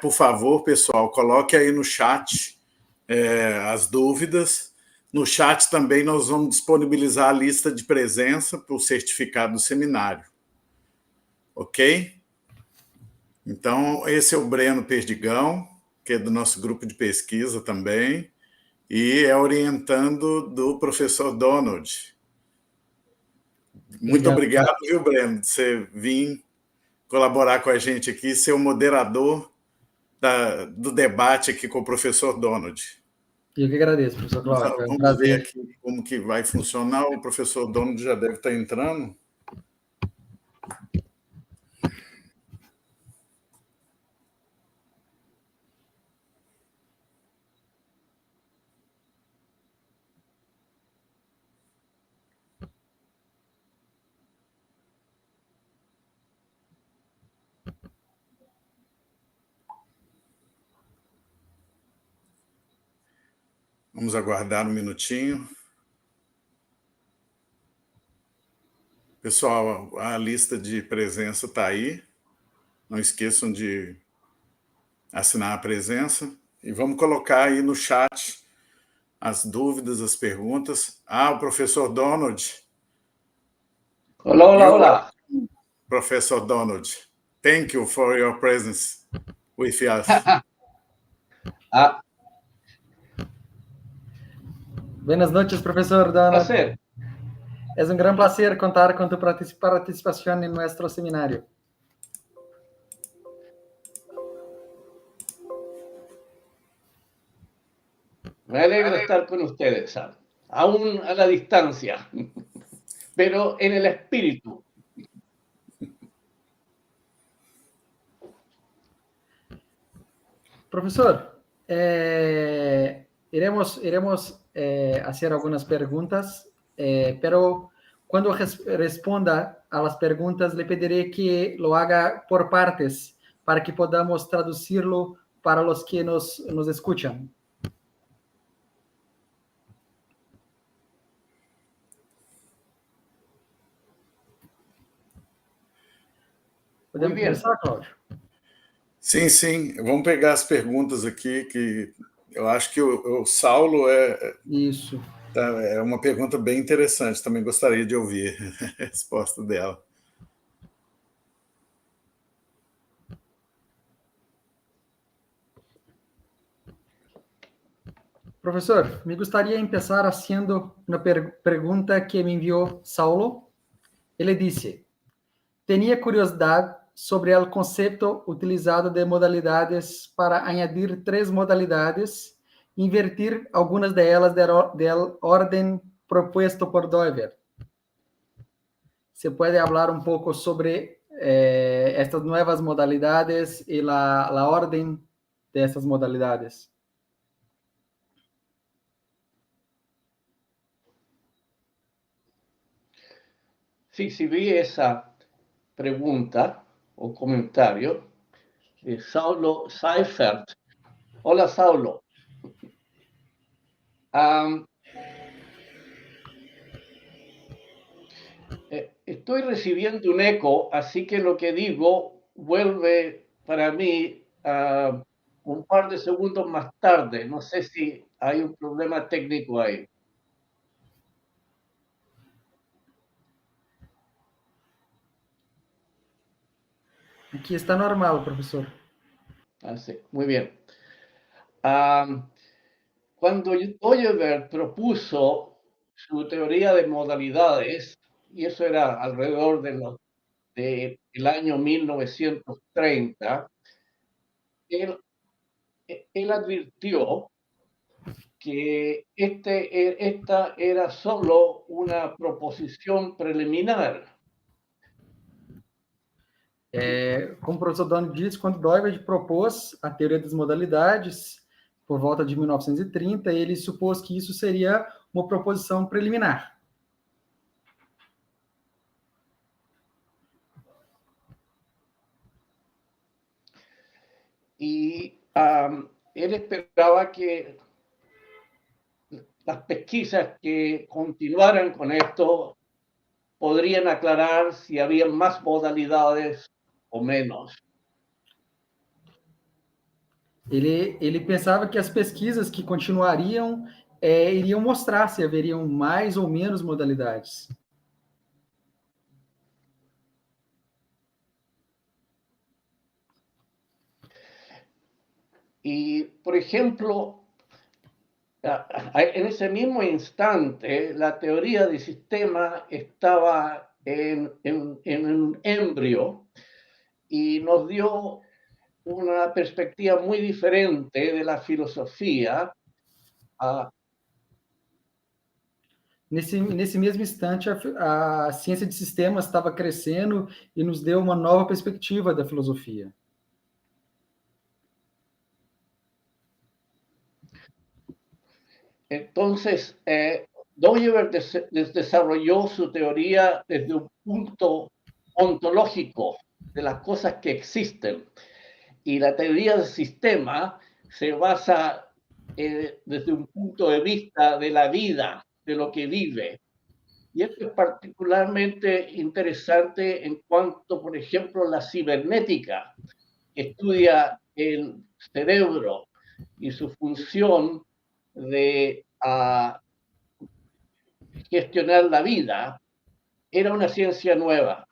por favor, pessoal, coloque aí no chat as dúvidas. No chat também nós vamos disponibilizar a lista de presença para o certificado do seminário. Ok? Então, esse é o Breno Perdigão, que é do nosso grupo de pesquisa também, e é orientando do professor Donald. Muito obrigado, viu, Breno, de você vir colaborar com a gente aqui, ser o moderador do debate aqui com o professor Donald. Eu que agradeço, professor Cláudio. Vamos ver aqui como que vai funcionar. O professor Donald já deve estar entrando. Vamos aguardar um minutinho. Pessoal, a lista de presença está aí. Não esqueçam de assinar a presença. E vamos colocar aí no chat as dúvidas, as perguntas. O professor Donald. Olá, olá, olá. Professor Donald, thank you for your presence with us. Buenas noches, profesor Donald. Placer. Es un gran placer contar con tu participación en nuestro seminario. Me alegra estar con ustedes, aún a la distancia, pero en el espíritu. Profesor, iremos hacer algunas preguntas, pero cuando responda a las preguntas, le pediré que lo haga por partes para que podamos traducirlo para los que nos escuchan. Podemos começar, Cláudio? Sim, sim. Vamos pegar as perguntas aqui, que eu acho que o Saulo Isso. É uma pergunta bem interessante. Também gostaria de ouvir a resposta dela. Professor, me gustaría empezar haciendo una pregunta que me envió Saulo. Ele disse: tenía curiosidad sobre el concepto utilizado de modalidades para añadir 3 modalidades, invertir algunas de ellas del orden propuesto por Doiver. ¿Se puede hablar un poco sobre estas nuevas modalidades y la orden de estas modalidades? Sí, sí vi esa pregunta o comentario de Saulo Seifert. Hola, Saulo. Estoy recibiendo un eco, así que lo que digo vuelve para mí un par de segundos más tarde. No sé si hay un problema técnico ahí. Aquí está normal, profesor. Sí, muy bien. Cuando Doiver propuso su teoría de modalidades, y eso era alrededor del año 1930, él advirtió que esta era solo una proposición preliminar. Como o professor Donald disse, quando Doiver propôs a teoria das modalidades, por volta de 1930, ele supôs que isso seria uma proposição preliminar. Y él esperaba que las pesquisas que continuaran con esto podrían aclarar si había más modalidades o menos. Ele pensava que as pesquisas que continuariam iriam mostrar se haveriam mais ou menos modalidades. Y, por ejemplo, en ese mismo instante, la teoría del sistema estaba en un embrio y nos dio una perspectiva muy diferente de la filosofía. Nesse mesmo instante, a ciência de sistemas estava crescendo e nos deu uma nova perspectiva da filosofia. Entonces, Doyever desarrolló su teoría desde un punto ontológico de las cosas que existen. Y la teoría del sistema se basa desde un punto de vista de la vida, de lo que vive. Y esto es particularmente interesante en cuanto, por ejemplo, la cibernética, que estudia el cerebro y su función de gestionar la vida, era una ciencia nueva.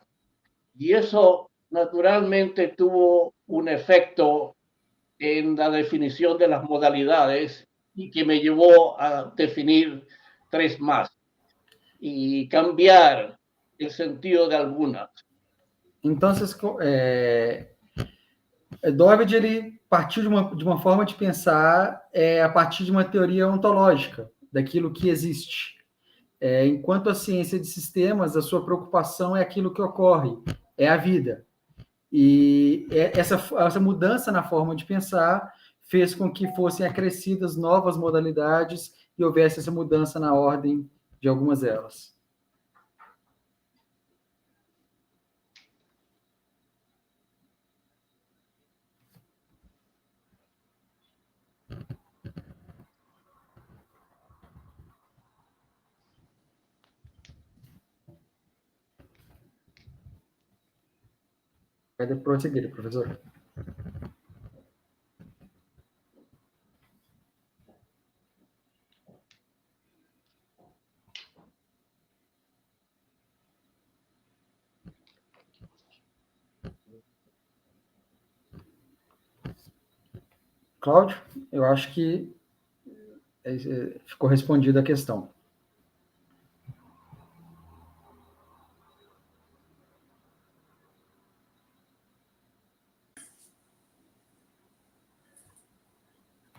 Y eso naturalmente tuvo un efecto en la definición de las modalidades y que me llevó a definir 3 más y cambiar el sentido de algunas. Então, Dovid ele partiu de uma forma de pensar a partir de uma teoria ontológica, daquilo que existe. Enquanto a ciência de sistemas, a sua preocupação é aquilo que ocorre, é a vida. E essa mudança na forma de pensar fez com que fossem acrescidas novas modalidades e houvesse essa mudança na ordem de algumas delas. Pode prosseguir, professor. Cláudio, eu acho que ficou respondida a questão.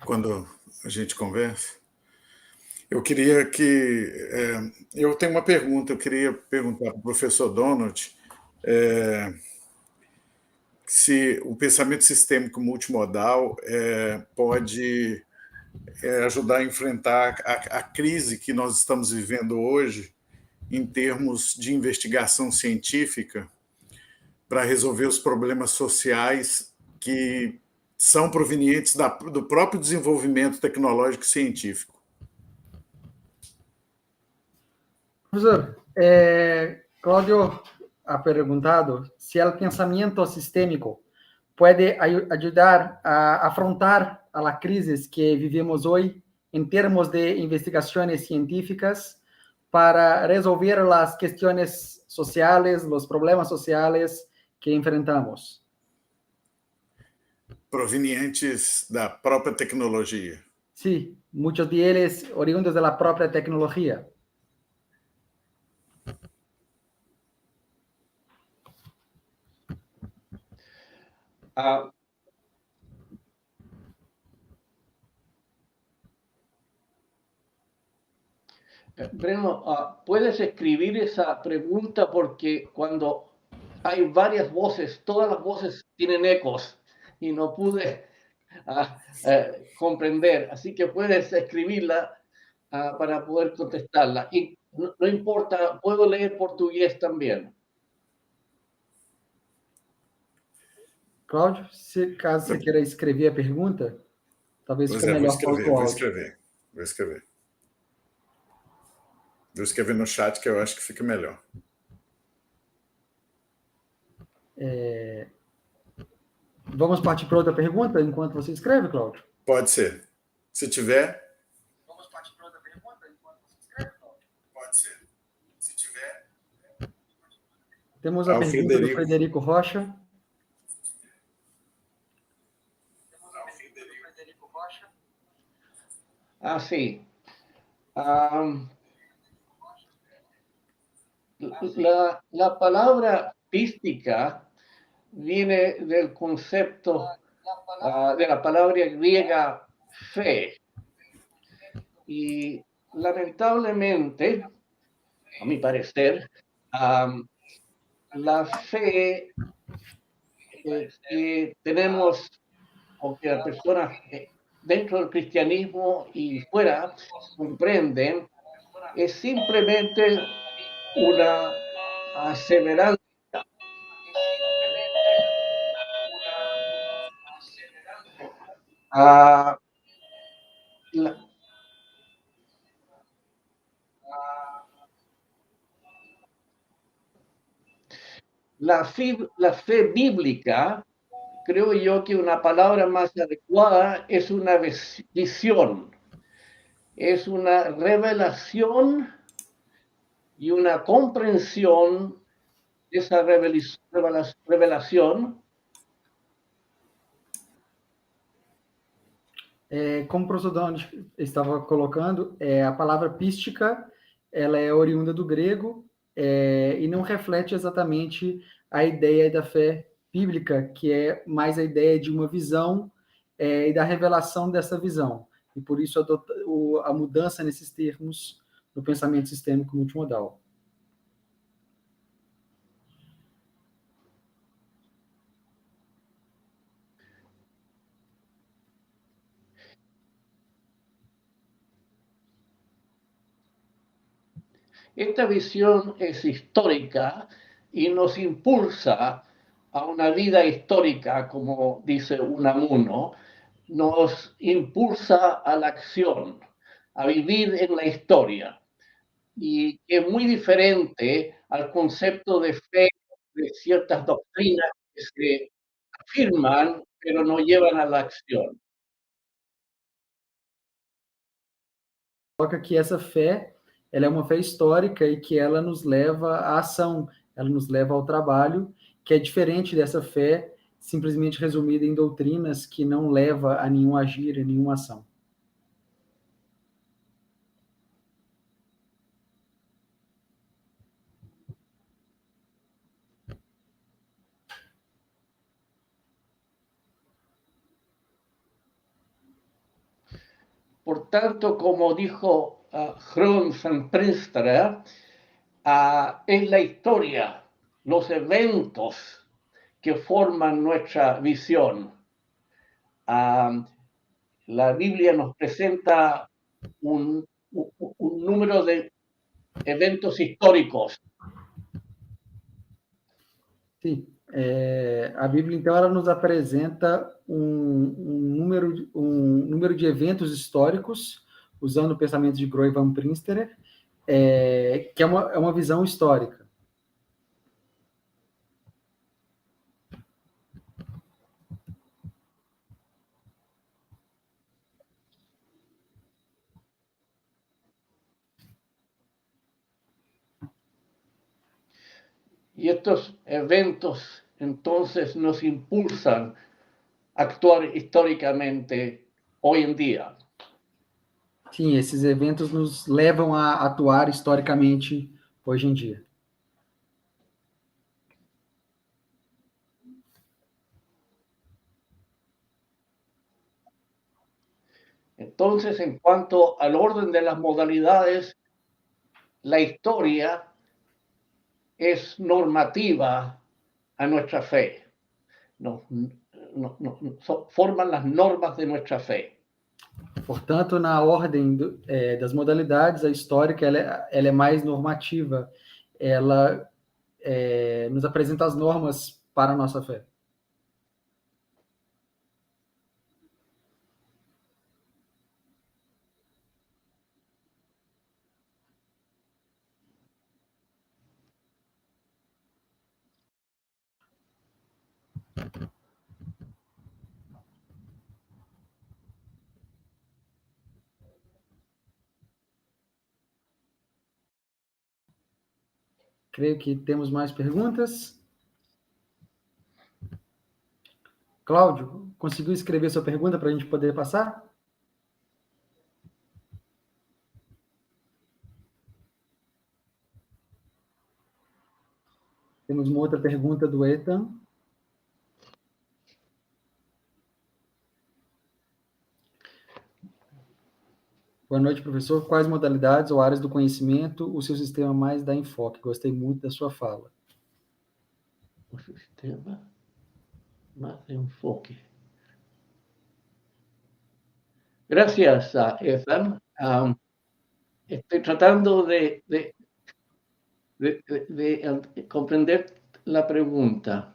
Quando a gente conversa, eu queria que... eu tenho uma pergunta, eu queria perguntar para o professor Donald se o pensamento sistêmico multimodal pode ajudar a enfrentar a crise que nós estamos vivendo hoje em termos de investigação científica para resolver os problemas sociais que são provenientes do próprio desenvolvimento tecnológico e científico. Professor, Cláudio ha perguntado se o pensamento sistêmico pode ajudar a afrontar as crises que vivemos hoje em termos de investigações científicas para resolver as questões sociais, os problemas sociais que enfrentamos. Provenientes da própria tecnologia. Sí, muchos de ellos oriundos de la propia tecnología. Breno, puedes escribir esa pregunta porque cuando hay varias voces, todas las voces tienen ecos y no pude comprender, así que puedes escribirla para poder contestarla. Y no importa, puedo leer portugués también. Cláudio, caso você queira escrever a pergunta, talvez fique melhor para o áudio. Vou escrever. Vou escrever no chat que eu acho que fica melhor. Vamos partir para outra pergunta enquanto você escreve, Cláudio? Pode ser. Se tiver. Vamos partir para outra pergunta enquanto você escreve, Cláudio? Pode ser. Se tiver. Temos a pergunta do Frederico Rocha. Ah, sí. La palabra pística viene del concepto de la palabra griega fe. Y lamentablemente, a mi parecer, la fe que tenemos, o que las personas dentro del cristianismo y fuera comprenden, es simplemente una aseverancia. Ah, la, la fe bíblica, creo yo que una palabra más adecuada es una visión, es una revelación y una comprensión de esa revelación. Como o professor Donald estava colocando, a palavra pística ela é oriunda do grego e não reflete exatamente a ideia da fé bíblica, que é mais a ideia de uma visão e da revelação dessa visão. E por isso a mudança nesses termos no pensamento sistêmico multimodal. Esta visión es histórica y nos impulsa a una vida histórica, como dice Unamuno, nos impulsa a la acción, a vivir en la historia, y es muy diferente al concepto de fe de ciertas doctrinas que se afirman pero no llevan a la acción. Coloca que essa fé ela é uma fé histórica e que ela nos leva à ação, ela nos leva ao trabalho, que é diferente dessa fé simplesmente resumida em doutrinas que não leva a nenhum agir, a nenhuma ação. Por tanto, como dijo Hrun van Prinsterer, es la historia, los eventos que forman nuestra visión. La Biblia nos presenta un número de eventos históricos. Sim, a Bíblia, então, ela nos apresenta um número de eventos históricos, usando o pensamento de Groy van Prinsterer, que é uma visão histórica. Y estos eventos entonces nos impulsan a actuar históricamente hoy en día. Sim, esses eventos nos levam a atuar historicamente hoje em dia. Entonces, en cuanto al orden de las modalidades, la historia es normativa a nuestra fe. Forman las normas de nuestra fe. Portanto, na ordem das modalidades, a histórica ela é mais normativa. Ela nos apresenta as normas para a nossa fé. Creio que temos mais perguntas. Cláudio, conseguiu escrever sua pergunta para a gente poder passar? Temos uma outra pergunta do Ethan. Boa noite, professor. Quais modalidades ou áreas do conhecimento o seu sistema mais dá enfoque? Gostei muito da sua fala. O sistema más de enfoque. Gracias, Ethan. Estoy tratando de comprender la pregunta.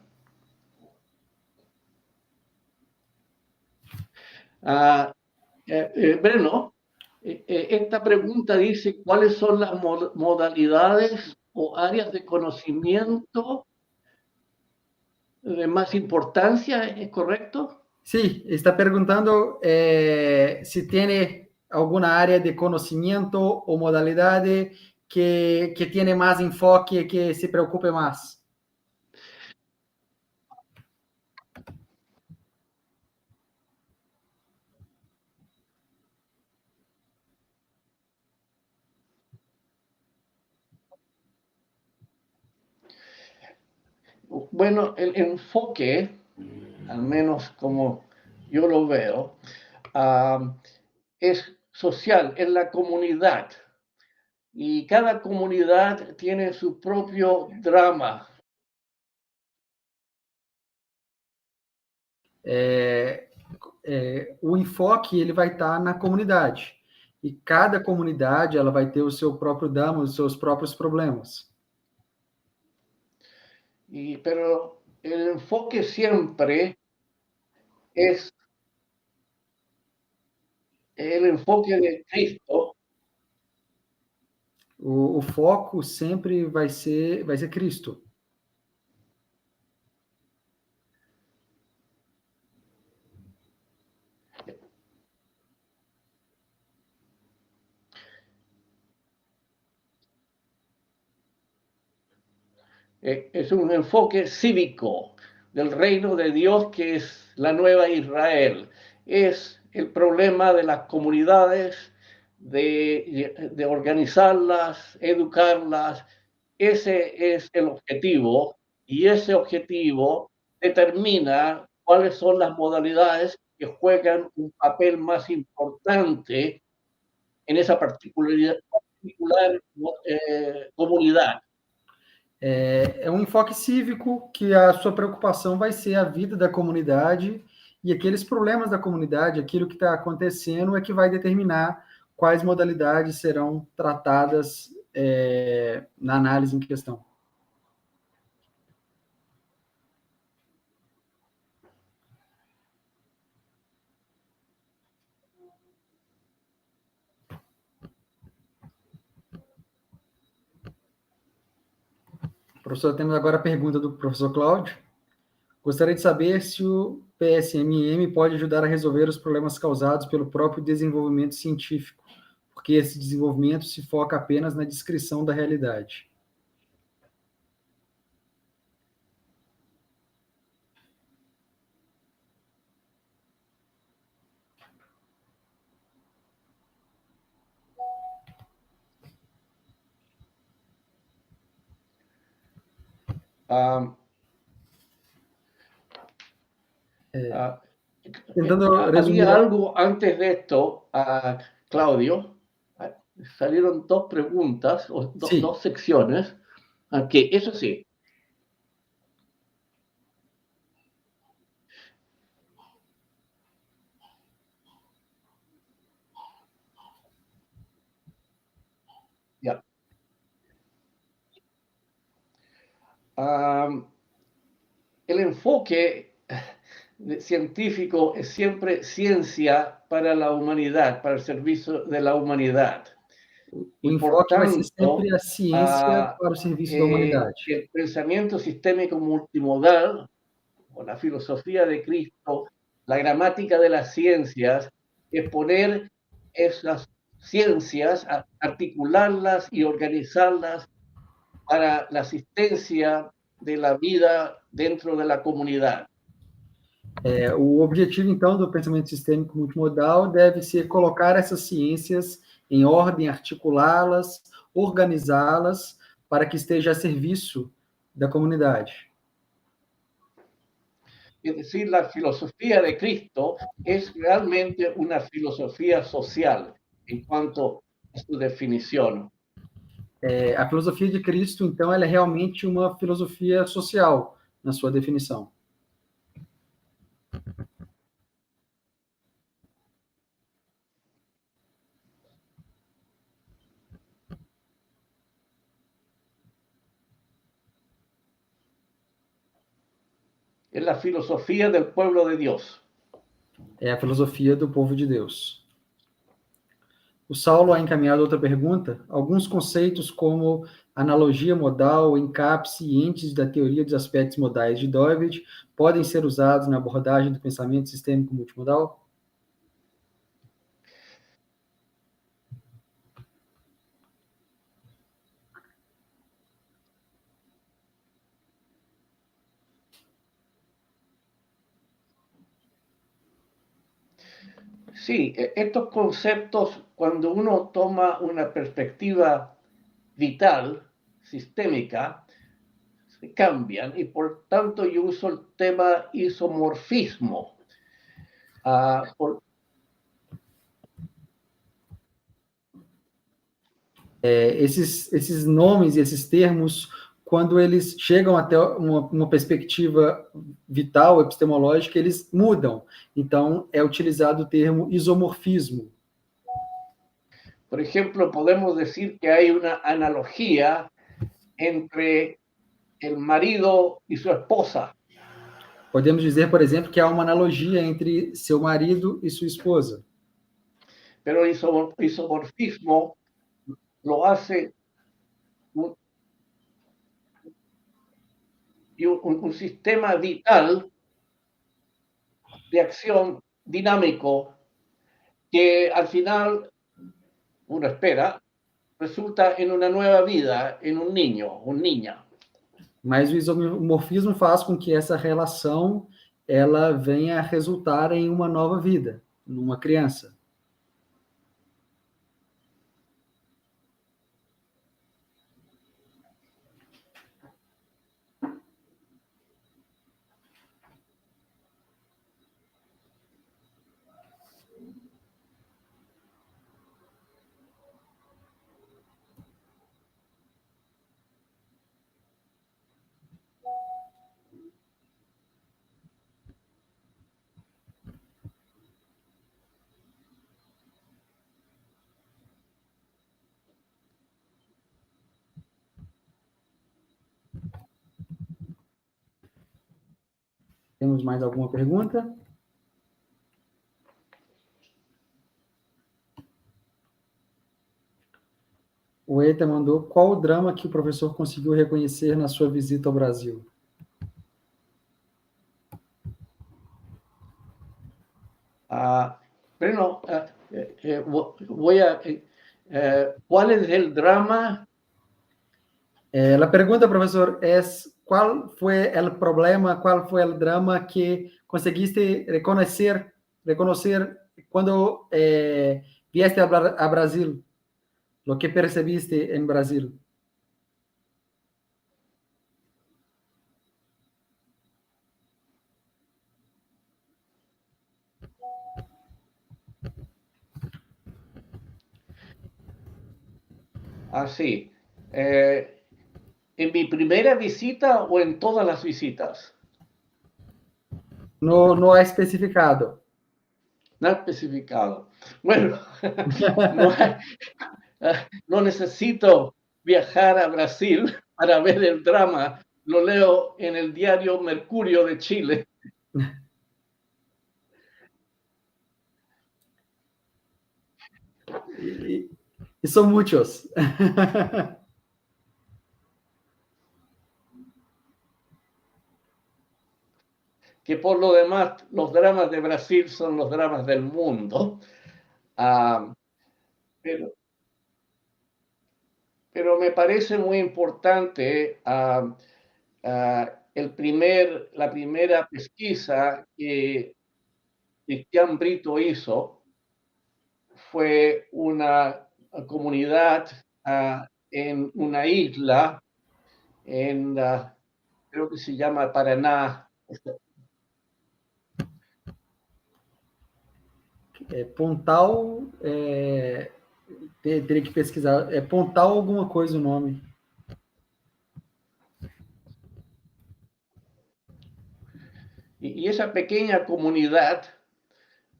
Breno, esta pregunta dice, ¿cuáles son las modalidades o áreas de conocimiento de más importancia? ¿Es correcto? Sí, está perguntando se tem alguma área de conhecimento ou modalidade que tenha mais enfoque, que se preocupe mais. Bueno, el enfoque, al menos como yo lo veo, es social, en la comunidad. Y cada comunidad tiene su propio drama. O enfoque ele vai estar na comunidade. E cada comunidade ela vai ter o seu próprio drama, os seus próprios problemas. Pero el enfoque siempre es el enfoque de Cristo. O foco sempre vai ser Cristo. Es un enfoque cívico del reino de Dios, que es la nueva Israel. Es el problema de las comunidades, de organizarlas, educarlas. Ese es el objetivo, y ese objetivo determina cuáles son las modalidades que juegan un papel más importante en esa particular comunidad. É um enfoque cívico que a sua preocupação vai ser a vida da comunidade e aqueles problemas da comunidade, aquilo que está acontecendo é que vai determinar quais modalidades serão tratadas na análise em questão. Professor, temos agora a pergunta do professor Cláudio. Gostaria de saber se o PSMM pode ajudar a resolver os problemas causados pelo próprio desenvolvimento científico, porque esse desenvolvimento se foca apenas na descrição da realidade. Había algo antes de esto, Claudio. Salieron dos preguntas, o Sí. dos secciones, que eso sí. Ya. El enfoque científico es siempre ciencia para la humanidad, para el servicio de la humanidad. O enfoque vai ser sempre a ciência para o serviço da humanidade. El pensamiento sistémico multimodal, o la filosofía de Cristo, la gramática de las ciencias, es poner esas ciencias, articularlas y organizarlas para la asistencia de la vida dentro de la comunidad. O objetivo, então, do pensamento sistêmico multimodal deve ser colocar essas ciências em ordem, articulá-las, organizá-las, para que esteja a serviço da comunidade. Es decir, la filosofía de Cristo es realmente una filosofía social en cuanto a su definición. A filosofia de Cristo, então, ela é realmente uma filosofia social, na sua definição. Es la filosofía del pueblo de Dios. É a filosofia do povo de Deus. O Saulo ha encaminhado outra pergunta. Alguns conceitos como analogia modal, encapse e entes da teoria dos aspectos modais de Doived podem ser usados na abordagem do pensamento sistêmico multimodal? Sí, estos conceptos, cuando uno toma una perspectiva vital, sistémica, se cambian y por tanto yo uso el tema isomorfismo. Esses nomes e esses termos, quando eles chegam até uma perspectiva vital, epistemológica, eles mudam. Então, é utilizado o termo isomorfismo. Por ejemplo, podemos decir que hay una analogía entre el marido y su esposa. Podemos dizer, por exemplo, que há uma analogia entre seu marido e sua esposa. Pero el isomorfismo lo hace un sistema vital de acción dinámico que al final, uno espera, resulta en una nueva vida, en un niño, una niña. Mas o isomorfismo faz com que essa relação ela venha a resultar em uma nova vida, numa criança. Temos mais alguma pergunta? O Eita mandou: qual o drama que o professor conseguiu reconhecer na sua visita ao Brasil? Bueno, ¿cuál es el drama? La pergunta, professor, é qual foi o problema, qual foi o drama que conseguiste reconhecer quando vieste a Brasil? Lo que percebiste em Brasil? Sí. ¿En mi primera visita o en todas las visitas? No ha especificado. No ha especificado. Bueno, no necesito viajar a Brasil para ver el drama. Lo leo en el diario Mercurio de Chile. Y son muchos. Que por lo demás, los dramas de Brasil son los dramas del mundo. Pero pero me parece muy importante la primera pesquisa que Cristian Brito hizo. Fue una comunidad en una isla, creo que se llama Paraná. Pontal, teria que pesquisar. É Pontal alguma coisa o nome. Y esa pequeña comunidad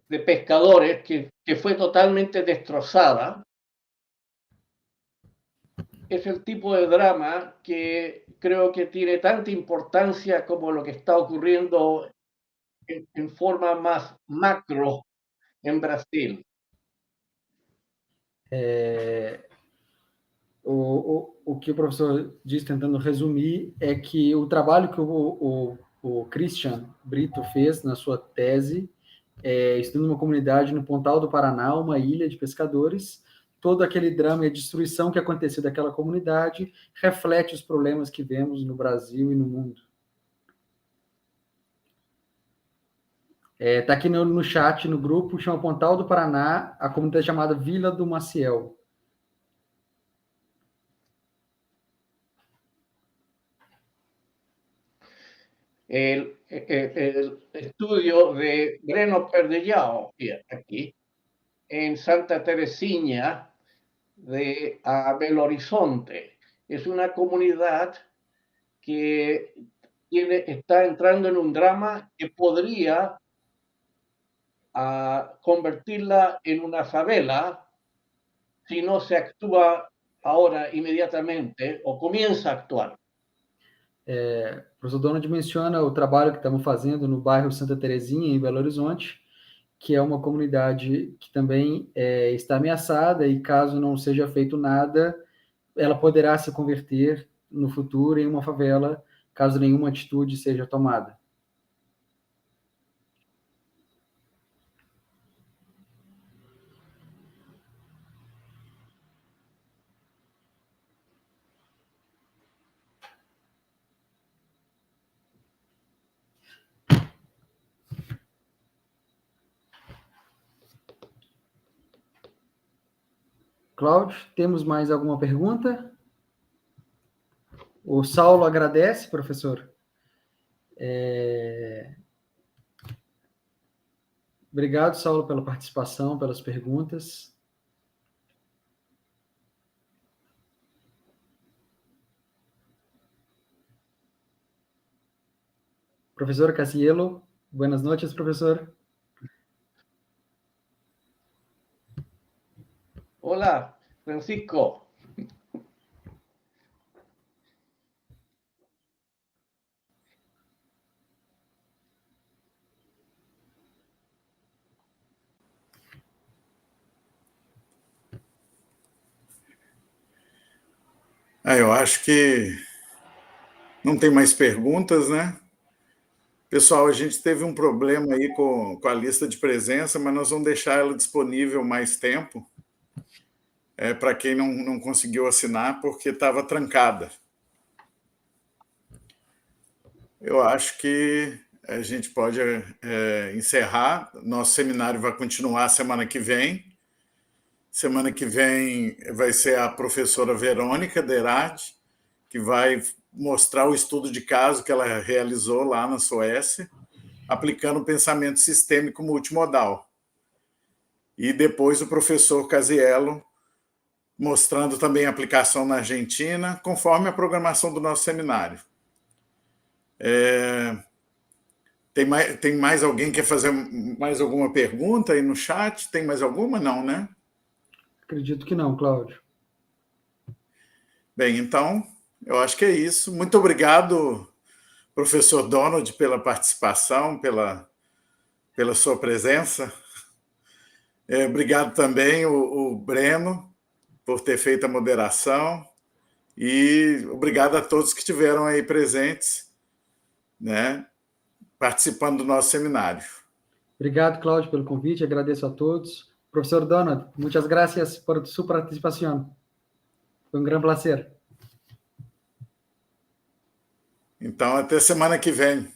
de pescadores que fue totalmente destrozada, es el tipo de drama que creo que tiene tanta importancia como lo que está ocurriendo en forma más macro en Brasil. O que o professor diz, tentando resumir, é que o trabalho que o Christian Brito fez na sua tese, estudando uma comunidade no Pontal do Paraná, uma ilha de pescadores, todo aquele drama e a destruição que aconteceu daquela comunidade reflete os problemas que vemos no Brasil e no mundo. Está aqui no chat, no grupo, chama Pontal do Paraná, a comunidade chamada Vila do Maciel. El estudio de Breno Perdellao, aquí, en Santa Teresinha de Belo Horizonte. Es una comunidad que está entrando en un drama que podría convertirla en una favela si no se actúa ahora inmediatamente o comienza a actuar. O professor Donald menciona o trabalho que estamos fazendo no bairro Santa Terezinha, em Belo Horizonte, que é uma comunidade que também está ameaçada e, caso não seja feito nada, ela poderá se converter no futuro em uma favela, caso nenhuma atitude seja tomada. Cláudio, temos mais alguma pergunta? O Saulo agradece, professor. Obrigado, Saulo, pela participação, pelas perguntas. Professor Casiello, buenas noches, professor. Hola, Francisco. Eu acho que não tem mais perguntas, né? Pessoal, a gente teve um problema aí com a lista de presença, mas nós vamos deixar ela disponível mais tempo, para quem não conseguiu assinar, porque estava trancada. Eu acho que a gente pode encerrar. Nosso seminário vai continuar semana que vem. Semana que vem vai ser a professora Verônica Derardi, que vai mostrar o estudo de caso que ela realizou lá na Suécia, aplicando o pensamento sistêmico multimodal. E depois o professor Casiello, mostrando também a aplicação na Argentina, conforme a programação do nosso seminário. Tem mais alguém que quer fazer mais alguma pergunta aí no chat? Tem mais alguma? Não, né? Acredito que não, Cláudio. Bem, então, eu acho que é isso. Muito obrigado, professor Donald, pela participação, pela sua presença. Obrigado também o Breno por ter feito a moderação e obrigado a todos que estiveram aí presentes, né, participando do nosso seminário. Obrigado, Cláudio, pelo convite. Agradeço a todos. Professor Donald, muchas gracias por su participación. Foi um grande prazer. Então, até semana que vem.